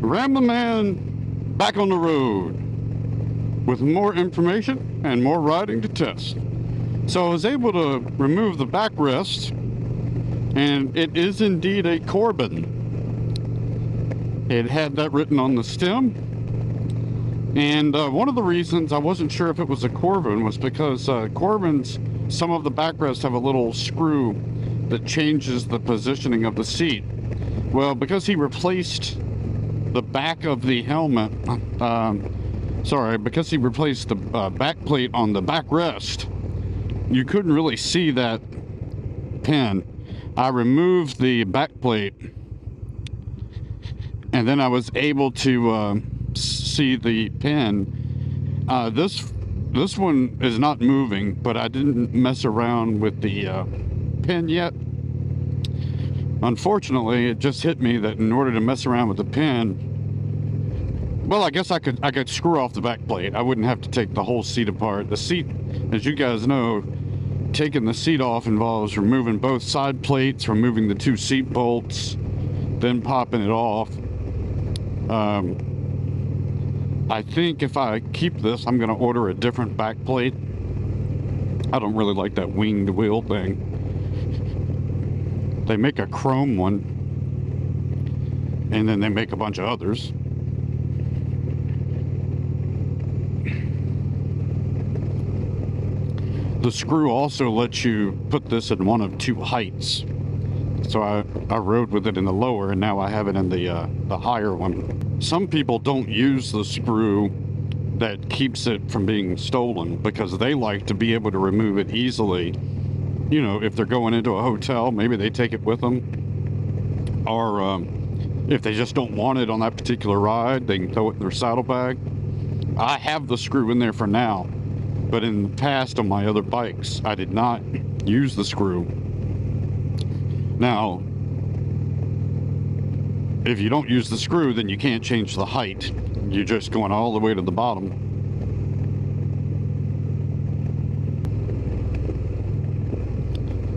Rambling Man back on the road with more information and more riding to test. So I was able to remove the backrest, and it is indeed a Corbin. It had that written on the stem, and one of the reasons I wasn't sure if it was a Corbin was because Corbins, some of the backrests have a little screw that changes the positioning of the seat. Well, because he replaced the back of the helmet, because he replaced the back plate on the backrest, you couldn't really see that pin. I removed the back plate, and then I was able to see the pin. This one is not moving, but I didn't mess around with the pin yet. Unfortunately, it just hit me that in order to mess around with the pin, well, I guess I could screw off the back plate. I wouldn't have to take the whole seat apart. The seat, as you guys know, taking the seat off involves removing both side plates, removing the 2 seat bolts, then popping it off. I think if I keep this, I'm going to order a different back plate. I don't really like that winged wheel thing. They make a chrome one, and then they make a bunch of others. The screw also lets you put this in one of 2 heights. So I rode with it in the lower, and now I have it in the higher one. Some people don't use the screw that keeps it from being stolen because they like to be able to remove it easily. You know, if they're going into a hotel, maybe they take it with them. Or if they just don't want it on that particular ride, they can throw it in their saddlebag. I have the screw in there for now, but in the past on my other bikes, I did not use the screw. Now, if you don't use the screw, then you can't change the height. You're just going all the way to the bottom.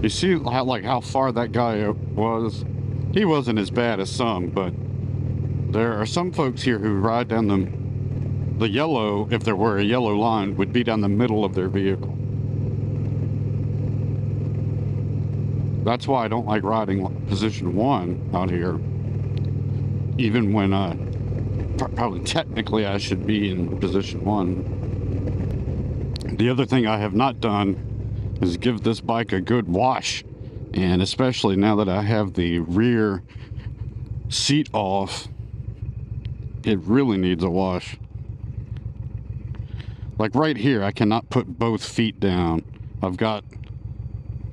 You see how far that guy was? He wasn't as bad as some, but there are some folks here who ride down the yellow, if there were a yellow line, would be down the middle of their vehicle. That's why I don't like riding position 1 out here. Even when probably technically I should be in position 1. The other thing I have not done is give this bike a good wash, and especially now that I have the rear seat off, it really needs a wash. Like right here, I cannot put both feet down. I've got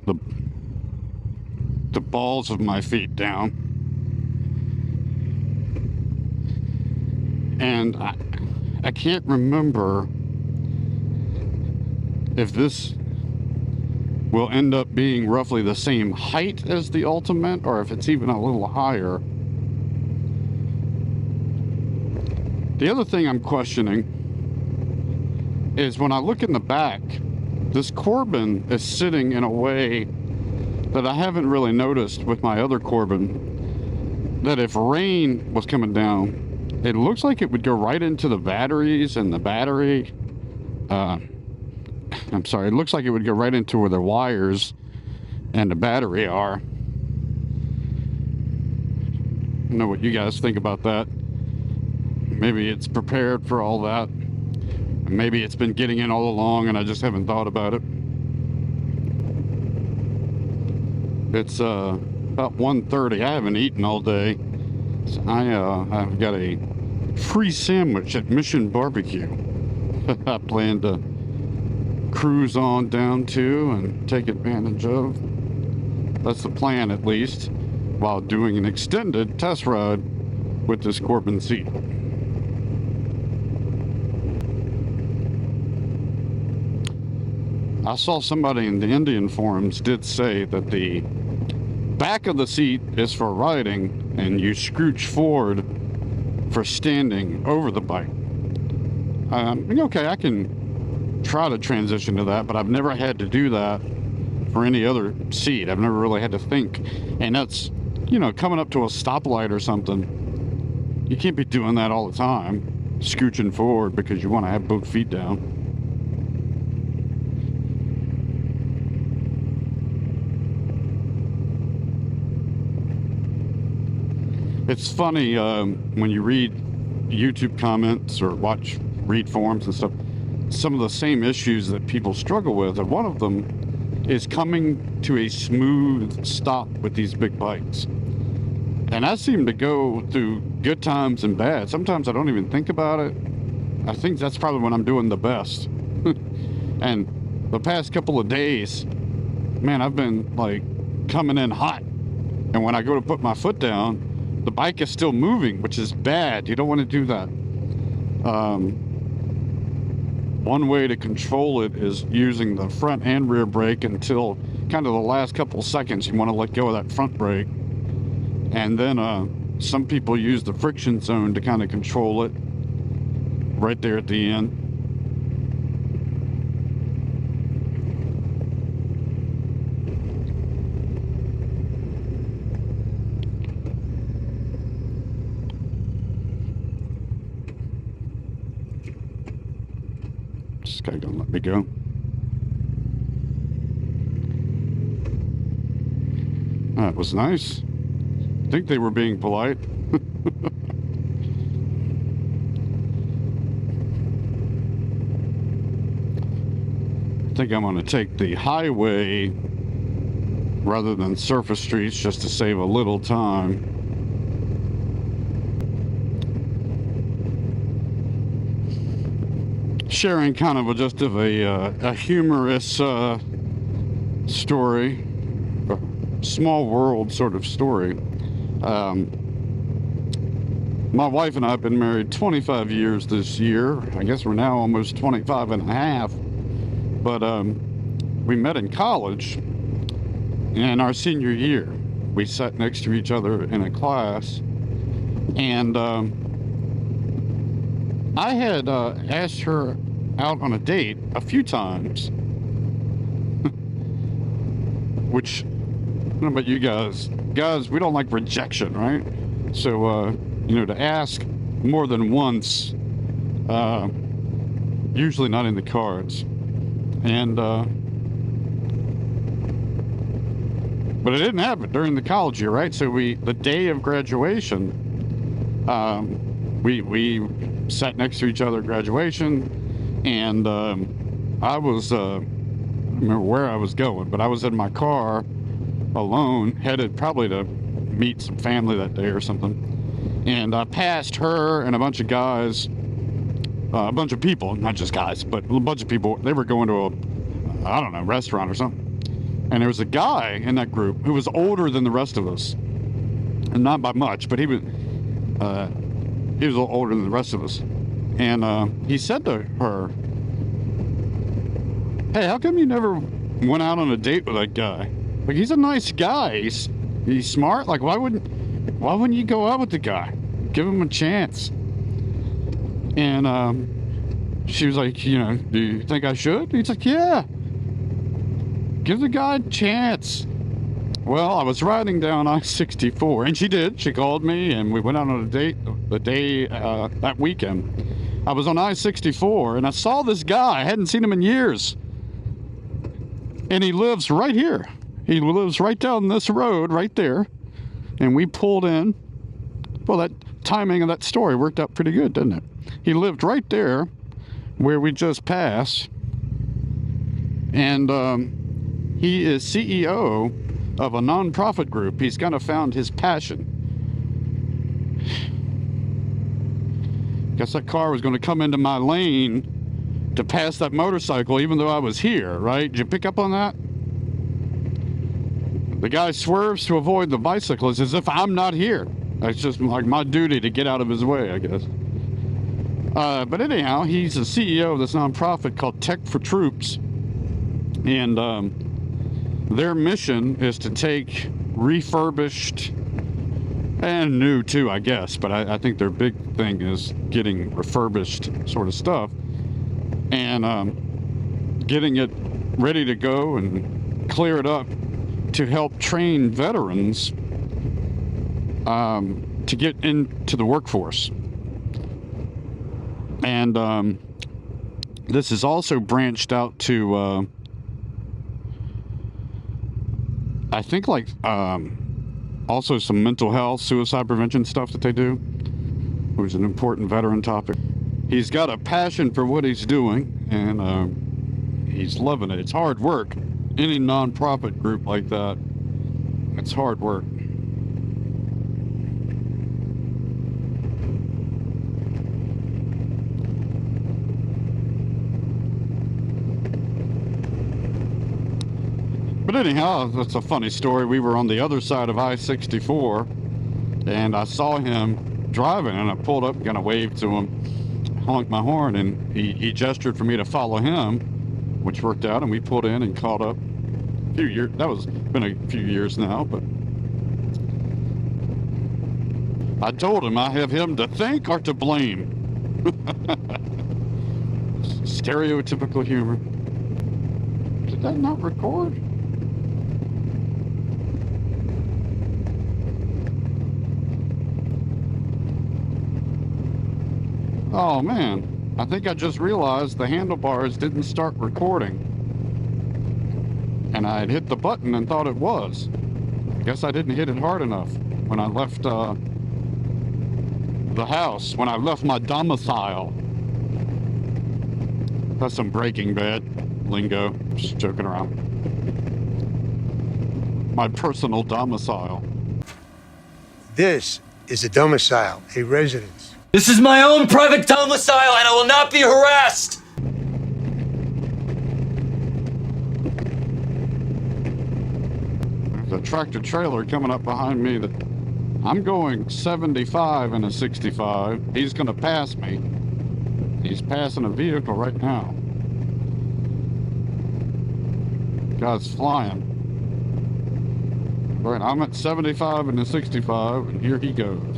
the balls of my feet down, and I can't remember if this will end up being roughly the same height as the Ultimate, or if it's even a little higher. The other thing I'm questioning is when I look in the back, this Corbin is sitting in a way that I haven't really noticed with my other Corbin, that if rain was coming down, it looks like it would go right into the batteries and the battery. It looks like it would go right into where the wires and the battery are. I don't know what you guys think about that. Maybe it's prepared for all that. Maybe it's been getting in all along and I just haven't thought about it. It's about 1:30. I haven't eaten all day. So I've got a free sandwich at Mission Barbecue. I plan to cruise on down to and take advantage of. That's the plan, at least, while doing an extended test ride with this Corbin seat. I saw somebody in the Indian forums did say that the back of the seat is for riding and you scooch forward for standing over the bike. Okay, I can try to transition to that, but I've never had to do that for any other seat. I've never really had to think. And that's, you know, coming up to a stoplight or something, You can't be doing that all the time, scooching forward because you want to have both feet down. It's funny when you read YouTube comments or read forums and stuff, some of the same issues that people struggle with, and one of them is coming to a smooth stop with these big bikes. And I seem to go through good times and bad. Sometimes I don't even think about it. I think that's probably when I'm doing the best. And the past couple of days, man, I've been like coming in hot. And when I go to put my foot down, the bike is still moving, which is bad. You don't want to do that. One way to control it is using the front and rear brake until kind of the last couple seconds. You want to let go of that front brake. And then some people use the friction zone to kind of control it right there at the end. This guy gonna let me go. That was nice. I think they were being polite. I think I'm going to take the highway rather than surface streets just to save a little time. Sharing kind of just of a humorous story, a small world sort of story. My wife and I have been married 25 years this year. I guess we're now almost 25 and a half. But we met in college in our senior year. We sat next to each other in a class. And I had asked her out on a date a few times. Which, I don't know about you guys. Guys, we don't like rejection, right? So, to ask more than once, usually not in the cards. And, but it didn't happen during the college year, right? So the day of graduation, we sat next to each other at graduation, and I was, I don't remember where I was going, but I was in my car alone, headed probably to meet some family that day or something. And I passed her and a bunch of guys, a bunch of people, not just guys, but a bunch of people. They were going to a restaurant or something. And there was a guy in that group who was older than the rest of us. And not by much, but he was a little older than the rest of us. And he said to her, "Hey, how come you never went out on a date with that guy? Like, he's a nice guy. He's smart. Like, why wouldn't you go out with the guy? Give him a chance." And she was like, "Do you think I should?" He's like, "Yeah. Give the guy a chance." Well, I was riding down I-64, and she did. She called me, and we went out on a date the day, that weekend. I was on I-64, and I saw this guy. I hadn't seen him in years. And he lives right here. He lives right down this road right there. And we pulled in. Well, that timing of that story worked out pretty good, didn't it? He lived right there where we just passed. And he is CEO of a nonprofit group. He's kind of found his passion. Guess that car was going to come into my lane to pass that motorcycle even though I was here, right? Did you pick up on that? The guy swerves to avoid the bicyclist as if I'm not here. That's just like my duty to get out of his way, I guess. But anyhow, he's the CEO of this nonprofit called Tech for Troops. And their mission is to take refurbished, and new too, I guess, but I think their big thing is getting refurbished sort of stuff and getting it ready to go and clear it up to help train veterans to get into the workforce. And this is also branched out to, I think, like, also some mental health, suicide prevention stuff that they do, which is an important veteran topic. He's got a passion for what he's doing, and he's loving it. It's hard work. Any non-profit group like that, it's hard work. But anyhow, that's a funny story. We were on the other side of I-64, and I saw him driving, and I pulled up, kind of waved to him, honked my horn, and he gestured for me to follow him, which worked out, and we pulled in and caught up. A few years, that was been a few years now, but I told him I have him to thank or to blame. Stereotypical humor. Did that not record? Oh man, I think I just realized the handlebars didn't start recording. And I had hit the button and thought it was. Guess I didn't hit it hard enough when I left the house, when I left my domicile. That's some Breaking Bad lingo, just joking around. My personal domicile. This is a domicile, a residence. This is my own private domicile, and I will not be harassed! There's a tractor trailer coming up behind me that I'm going 75 in a 65. He's going to pass me. He's passing a vehicle right now. Guy's flying. Right, I'm at 75 in a 65, and here he goes.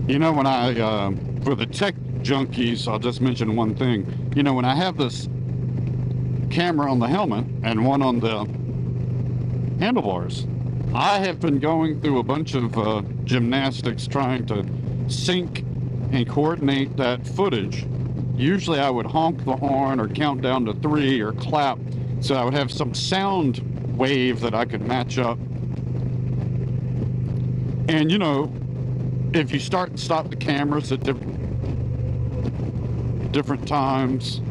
You know, when I, for the tech junkies, I'll just mention one thing. You know, when I have this camera on the helmet and one on the handlebars, I have been going through a bunch of gymnastics trying to sync and coordinate that footage. Usually I would honk the horn or count down to 3 or clap, so I would have some sound wave that I could match up. And, you know, if you start and stop the cameras at different times,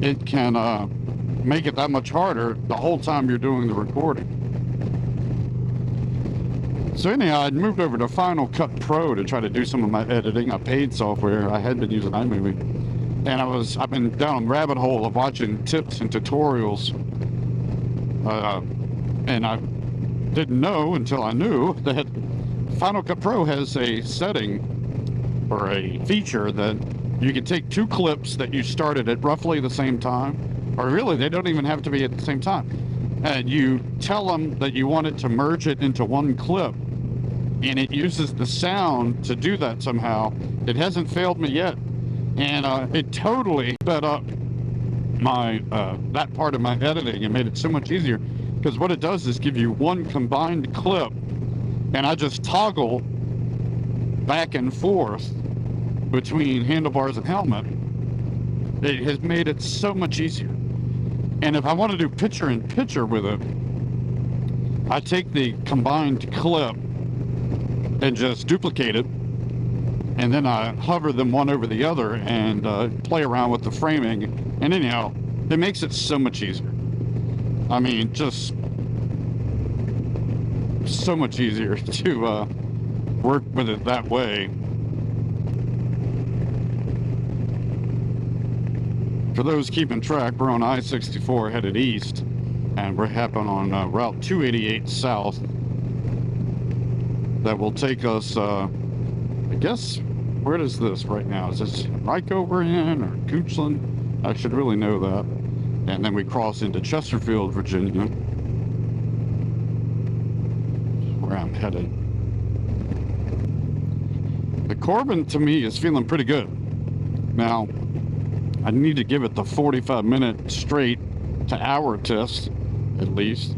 it can make it that much harder the whole time you're doing the recording. So anyhow, I moved over to Final Cut Pro to try to do some of my editing. I paid software. I had been using iMovie, and I've been down a rabbit hole of watching tips and tutorials, and I didn't know until I knew that Final Cut Pro has a setting or a feature that you can take 2 clips that you started at roughly the same time, or really they don't even have to be at the same time, and you tell them that you want it to merge it into one clip, and it uses the sound to do that somehow. It hasn't failed me yet, and it totally sped up my that part of my editing and made it so much easier. Because what it does is give you one combined clip, and I just toggle back and forth between handlebars and helmet. It has made it so much easier. And if I want to do picture-in-picture with it, I take the combined clip and just duplicate it, and then I hover them one over the other and play around with the framing. And anyhow, it makes it so much easier. I mean, just so much easier to work with it that way. For those keeping track, we're on I-64 headed east, and we're happening on Route 288 south. That will take us, I guess, where is this right now? Is this Ryko we're in, or Goochland? I should really know that. And then we cross into Chesterfield, Virginia, where I'm headed. The Corbin, to me, is feeling pretty good. Now, I need to give it the 45-minute straight to hour test, at least.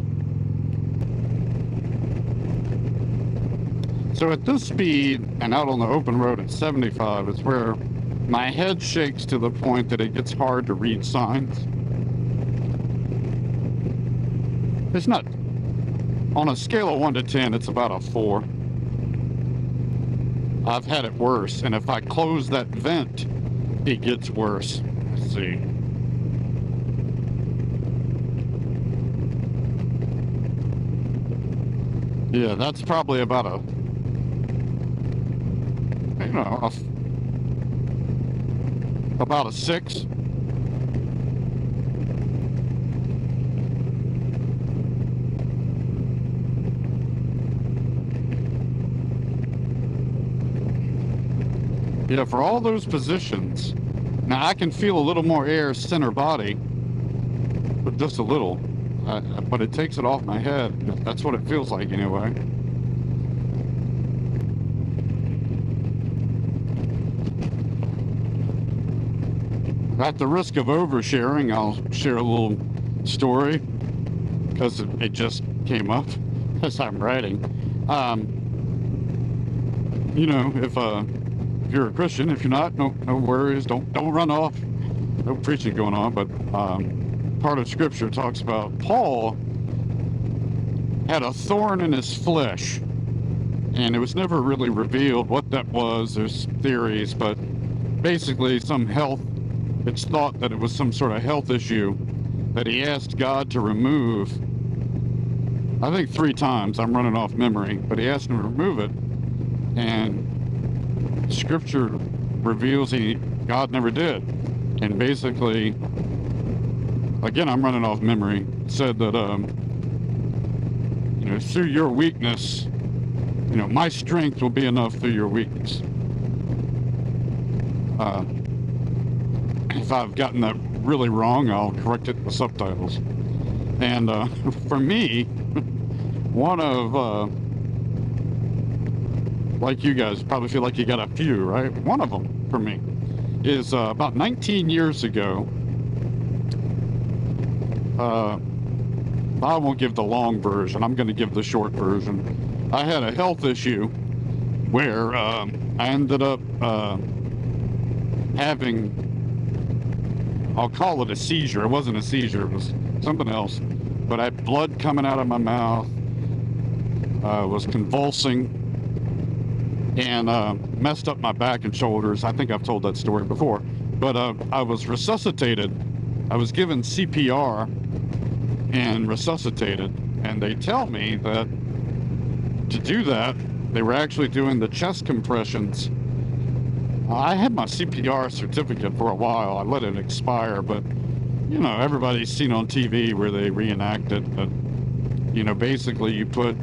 So at this speed, and out on the open road at 75, is where my head shakes to the point that it gets hard to read signs. It's not, on a scale of 1 to 10, it's about a 4. I've had it worse, and if I close that vent, it gets worse. Let's see. Yeah, that's probably about a, you know, about a 6. Yeah, for all those positions. Now I can feel a little more air center body, but just a little. But it takes it off my head. That's what it feels like anyway. At the risk of oversharing, I'll share a little story because it just came up as I'm writing. You know, if you're a Christian, if you're not, no worries. Don't run off. No preaching going on, but part of Scripture talks about Paul had a thorn in his flesh, and it was never really revealed what that was. There's theories, but basically some health. It's thought that it was some sort of health issue that he asked God to remove. I think 3 times. I'm running off memory, but he asked him to remove it, and Scripture reveals God never did. And basically, again, I'm running off memory, said that you know, through your weakness, you know, my strength will be enough through your weakness. If I've gotten that really wrong, I'll correct it in the subtitles. And for me, one of like you guys probably feel like you got a few, right? One of them for me is about 19 years ago. I won't give the long version. I'm going to give the short version. I had a health issue where I ended up having, I'll call it a seizure. It wasn't a seizure. It was something else. But I had blood coming out of my mouth. Was convulsing. And messed up my back and shoulders. I think I've told that story before. But I was resuscitated. I was given CPR and resuscitated. And they tell me that to do that, they were actually doing the chest compressions. I had my CPR certificate for a while. I let it expire, but you know, everybody's seen on TV where they reenact it. But you know, basically you put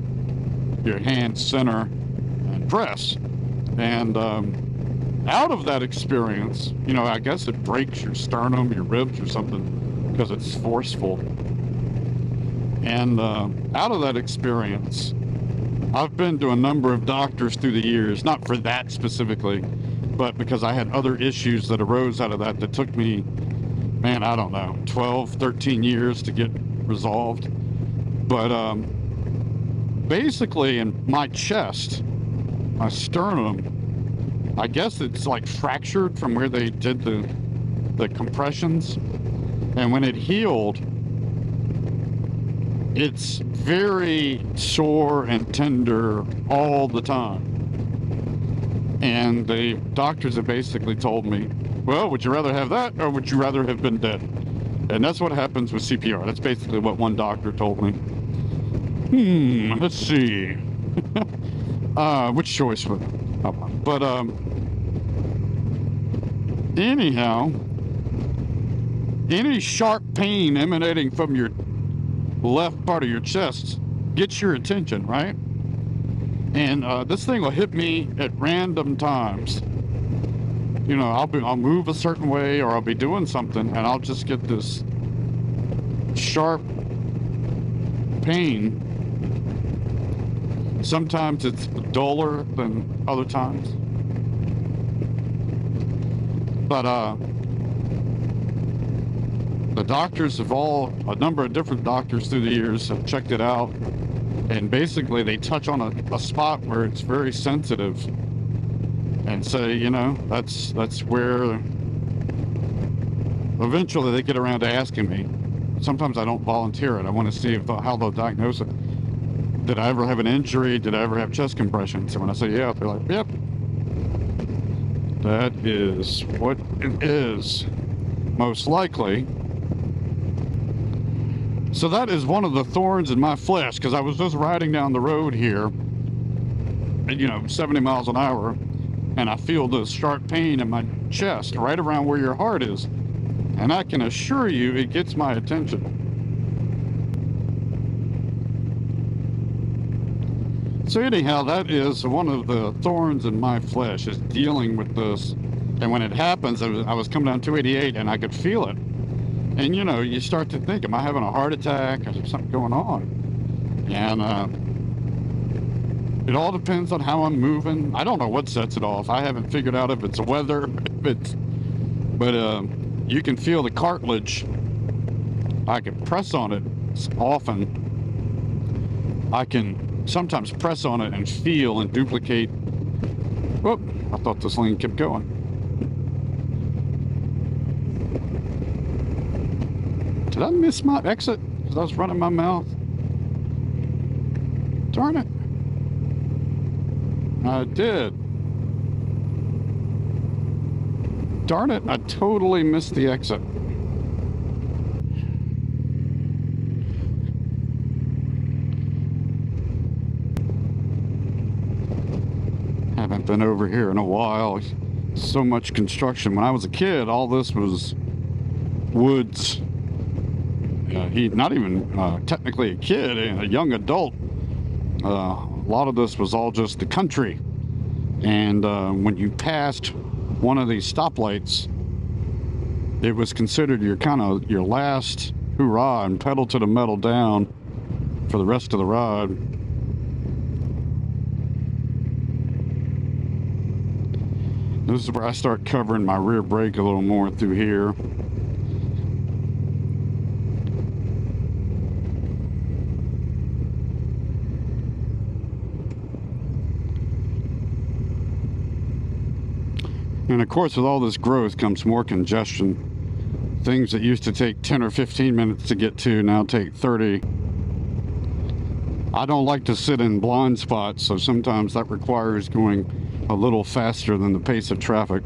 your hand center and press. And out of that experience, you know, I guess it breaks your sternum, your ribs or something because it's forceful. And out of that experience, I've been to a number of doctors through the years, not for that specifically, but because I had other issues that arose out of that took me, man, I don't know, 12, 13 years to get resolved. But basically in my chest, my sternum, I guess it's like fractured from where they did the compressions. And when it healed, it's very sore and tender all the time. And the doctors have basically told me, well, would you rather have that or would you rather have been dead? And that's what happens with CPR. That's basically what one doctor told me. Let's see. Which choice would... But, anyhow, any sharp pain emanating from your left part of your chest gets your attention, right? And this thing will hit me at random times. you know, I'll move a certain way, or I'll be doing something, and I'll just get this sharp pain. Sometimes it's duller than other times. But the doctors have a number of different doctors through the years have checked it out, and basically they touch on a spot where it's very sensitive and say, you know, that's where eventually they get around to asking me. Sometimes I don't volunteer it. I want to see how they'll diagnose it. Did I ever have an injury? Did I ever have chest compression? So when I say yeah, they're like, yep. That is what it is, most likely. So that is one of the thorns in my flesh, because I was just riding down the road here, you know, 70 miles an hour, and I feel this sharp pain in my chest, right around where your heart is. And I can assure you, it gets my attention. So anyhow, that is one of the thorns in my flesh, is dealing with this. And when it happens, I was coming down 288 and I could feel it. And you know, you start to think, am I having a heart attack? Is there something going on? And it all depends on how I'm moving. I don't know what sets it off. I haven't figured out if it's the weather, but you can feel the cartilage. I can press on it often. I can sometimes press on it and feel and duplicate. Whoop, I thought this lane kept going. Did I miss my exit because I was running my mouth? Darn it. I did. Darn it, I totally missed the exit. Haven't been over here in a while. So much construction. When I was a kid, all this was woods. He's not even technically a kid, a young adult. A lot of this was all just the country. And when you passed one of these stoplights, it was considered your last hoorah and pedal to the metal down for the rest of the ride. This is where I start covering my rear brake a little more through here. And of course, with all this growth comes more congestion. Things that used to take 10 or 15 minutes to get to now take 30. I don't like to sit in blind spots, so sometimes that requires going a little faster than the pace of traffic.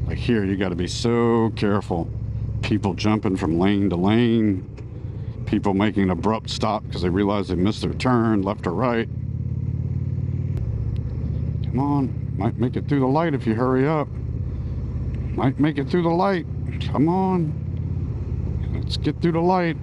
Like here, you got to be so careful. People jumping from lane to lane. People making an abrupt stop because they realize they missed their turn, left or right. Come on. Might make it through the light if you hurry up. Might make it through the light. Come on. Let's get through the light.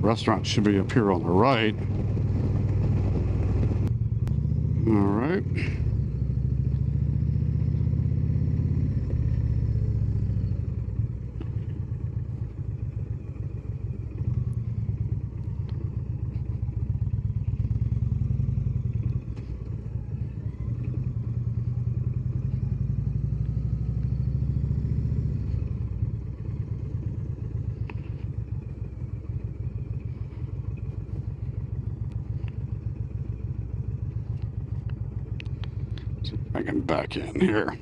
Restaurant should be up here on the right. All right. I can back in here.